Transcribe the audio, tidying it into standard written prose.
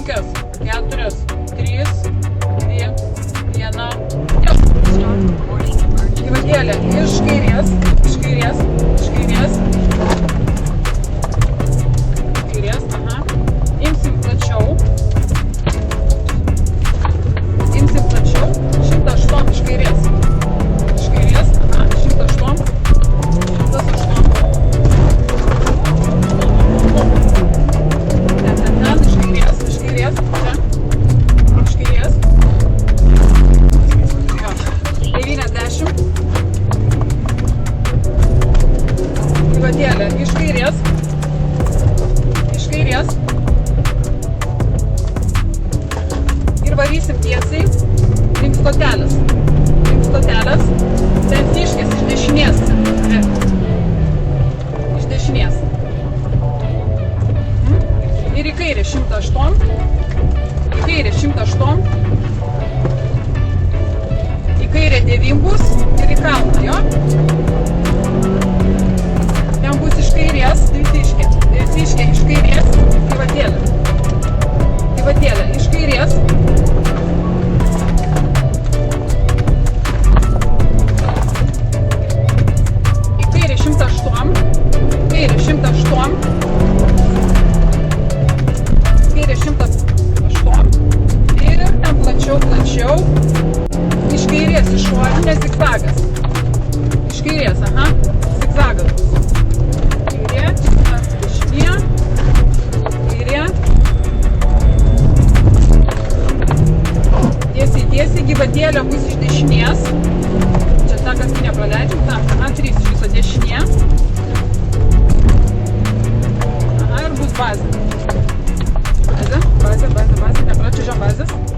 4, 3, 2, 1. Gyvatėlė iš kairės, iš kairės, iš kairės. Kairės, aha. Imsim plačiau. Imsim plačiau. 108 iš kairės. Iš kairės, aha, 108. 108. Ten, iš kairės, iš kairės. Čia. Iš kairės. 90. Gyvatėlė iš kairės. Iš kairės. Ir varysim tiesiai link stotelės. Link stotelės. Ten tiškės iš dešinės. Iš dešinės. Ir į kairę 108. Į kairę 108. Į kairę 9 bus ir į kalną, jo? Ten bus iš kairės dvitiškė. Dvitiškė iš kairės. Gyvatėlė. Gyvatėlė iš kairės. Į kairę 108. Kairę 108. Kairę 108. Ir ten plačiau, plačiau. Iš kairės išorinė zigzagas. Iš kairės, aha, zigzagas. Kairė, dešinė, kairė. Tiesiai, tiesiai, gyvatėlė bus iš dešinės. Čia ta, kas nepraleidžiam, ta, aha, 3 iš viso dešinė. Aha, ir bus bazė. Bazė, bazė, bazė, bazė, nepračiužiam bazės.